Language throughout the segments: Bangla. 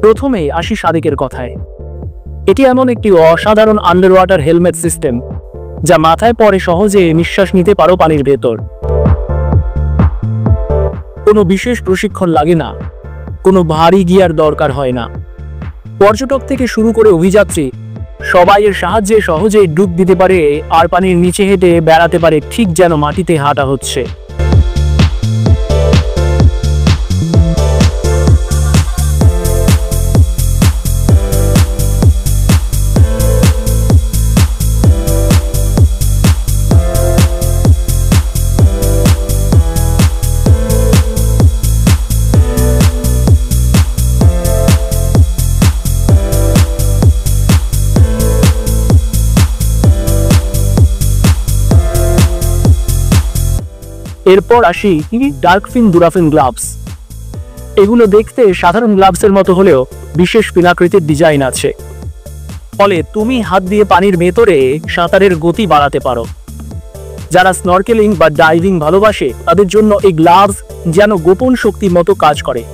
প্রথমেই আসি সাদেকের কথায়। এটি এমন একটি অসাধারণ আন্ডার ওয়াটার হেলমেট সিস্টেম যা মাথায় পরে সহজে নিঃশ্বাস নিতে পারো পানির ভেতর। কোনো বিশেষ প্রশিক্ষণ লাগে না, কোনো ভারী গিয়ার দরকার হয় না। পর্যটক থেকে শুরু করে অভিযাত্রী সবাই এর সাহায্যে সহজেই ডুব দিতে পারে আর পানির নিচে হেঁটে বেড়াতে পারে, ঠিক যেন মাটিতে হাঁটা হচ্ছে। এরপর আসি ডার্কফিন ডুরাফিন গ্লাভস। এগুলো দেখতে সাধারণ গ্লাভসের মতো হলেও বিশেষ পিনাকৃতির ডিজাইন আছে, ফলে তুমি হাত দিয়ে পানির ভেতরে সাঁতারের গতি বাড়াতে পারো। যারা স্নরকেলিং বা ডাইভিং ভালোবাসে তাদের জন্য এই গ্লাভস যেন গোপন শক্তির মতো কাজ করে।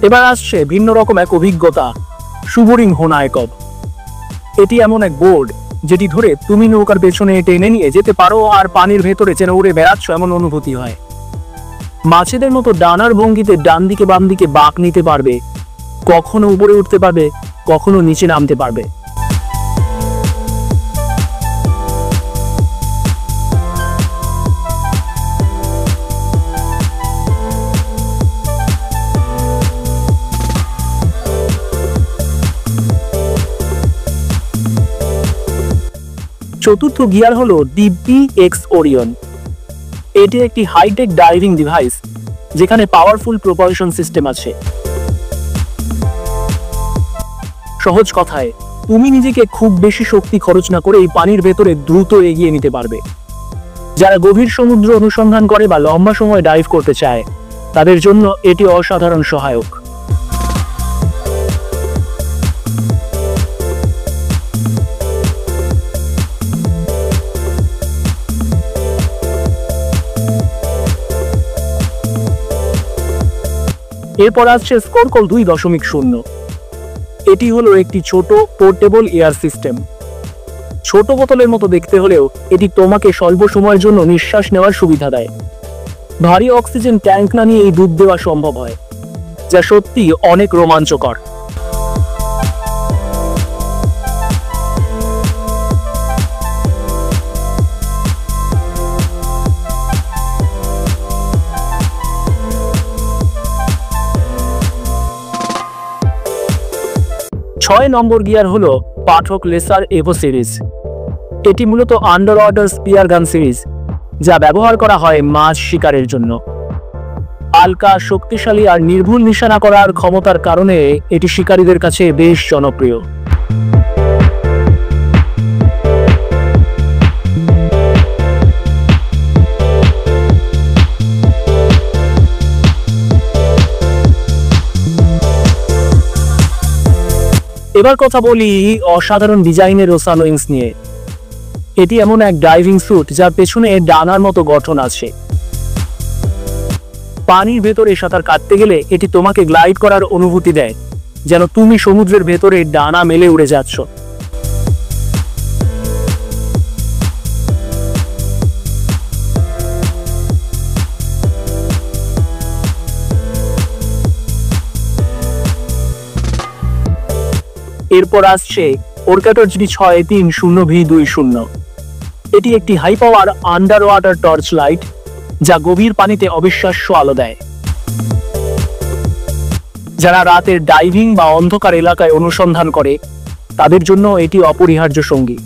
এবার আসছে ভিন্ন রকম এক অভিজ্ঞতা, শুভরিং হোনায়কব। এটি এমন এক বোর্ড যেটি ধরে তুমি নৌকার পেছনে টেনে নিয়ে যেতে পারো আর পানির ভেতরে যেন উড়ে বেড়াচ্ছ এমন অনুভূতি হয়। মাছেদের মতো ডানার ভঙ্গিতে ডান দিকে বাম দিকে বাঁক নিতে পারবে, কখনো উপরে উঠতে পারবে, কখনো নিচে নামতে পারবে। চতুর্থ গিয়ার হলো DBX ওরিয়ন। এটি একটি হাইটেক ডাইভিং ডিভাইস যেখানে পাওয়ারফুল প্রপালশন সিস্টেম আছে। সহজ কথায়, তুমি নিজেকে খুব বেশি শক্তি খরচ না করে এই পানির ভেতরে দ্রুত এগিয়ে নিতে পারবে। যারা গভীর সমুদ্র অনুসন্ধান করে বা লম্বা সময় ডাইভ করতে চায় তাদের জন্য এটি অসাধারণ সহায়ক। এরপর আসছে স্কর্কল 2.0। এটি হলো একটি ছোট পোর্টেবল এয়ার সিস্টেম। ছোট বোতলের মতো দেখতে হলেও এটি তোমাকে স্বল্প সময়ের জন্য নিঃশ্বাস নেওয়ার সুবিধা দেয়। ভারী অক্সিজেন ট্যাঙ্ক না নিয়ে এই ডুব দেওয়া সম্ভব হয়, যা সত্যি অনেক রোমাঞ্চকর। ছয় নম্বর গিয়ার হলো পাঠক লেসার এভো সিরিজ। এটি মূলত আন্ডার ওয়াটার স্পিয়ার গান সিরিজ, যা ব্যবহার করা হয় মাছ শিকারের জন্য। হালকা, শক্তিশালী আর নির্ভুল নিশানা করার ক্ষমতার কারণে এটি শিকারীদের কাছে বেশ জনপ্রিয়। এবার কথা বলি অসাধারণ ডিজাইনের ওসানো উইংস নিয়ে। এটি এমন এক ডাইভিং স্যুট যার পেছনে ডানার মতো গঠন আছে। পানির ভেতরে সাঁতার কাটতে গেলে এটি তোমাকে গ্লাইড করার অনুভূতি দেয়, যেন তুমি সমুদ্রের ভেতরে ডানা মেলে উড়ে যাচ্ছ। এরপর আসছে ওরকাটর GD6330V20। এটি একটি high power under water torch light যা গভীর পানিতে অবিশ্বাস্য আলো দেয়। যারা রাতের ডাইভিং বা অন্ধকার এলাকায় অনুসন্ধান করে তাদের জন্য এটি অপরিহার্য সঙ্গী।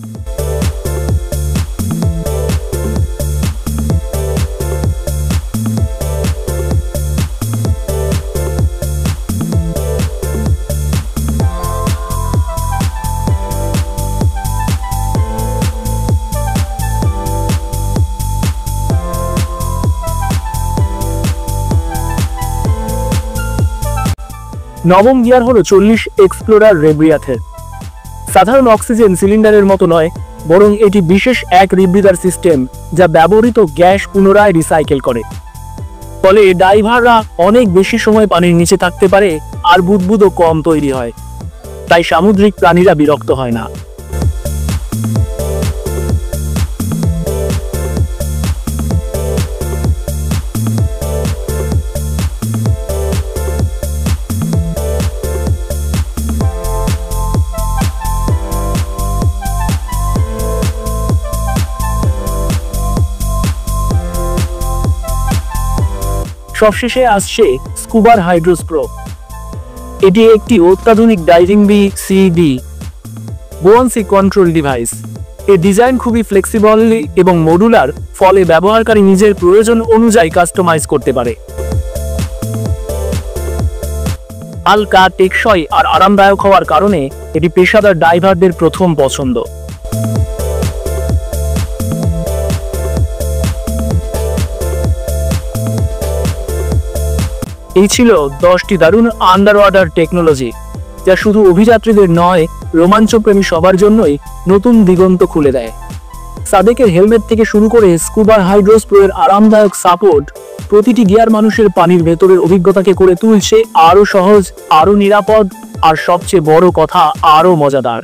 নবম গিয়ার হলো 40 এক্সপ্লোরার রেব্রিয়াথের। সাধারণ অক্সিজেন সিলিন্ডারের মতো নয়, বরং এটি বিশেষ এক রিব্রিদার সিস্টেম যা ব্যবহৃত গ্যাস পুনরায় রিসাইকেল করে। ফলে ডাইভাররা অনেক বেশি সময় পানির নিচে থাকতে পারে আর বুদবুদও কম তৈরি হয়। তাই সামুদ্রিক প্রাণীরা বিরক্ত হয় না। সবশেষে আসছে স্কুবার হাইড্রোস প্রো। এটি একটি অত্যাধুনিক ডাইভিং বিসিডি বোয়ান্সি কন্ট্রোল ডিভাইস। এর ডিজাইন খুবই ফ্লেক্সিবল এবং মডুলার, ফলে ব্যবহারকারী নিজের প্রয়োজন অনুযায়ী কাস্টমাইজ করতে পারে। হালকা, টেকসই আর আরামদায়ক হওয়ার কারণে এটি পেশাদার ডাইভারদের প্রথম পছন্দ। এই ছিল 10টি দারুণ আন্ডার ওয়াটার টেকনোলজি, যা শুধু অভিযাত্রীদের নয়, রোমাঞ্চপ্রেমী সবার জন্যই নতুন দিগন্ত খুলে দেয়। সাদেকের হেলমেট থেকে শুরু করে স্কুবা হাইড্রোস প্রো এর আরামদায়ক সাপোর্ট, প্রতিটি গিয়ার মানুষের পানির ভেতরের অভিজ্ঞতাকে করে তুলছে আরো সহজ, আরো নিরাপদ আর সবচেয়ে বড় কথা, আরো মজাদার।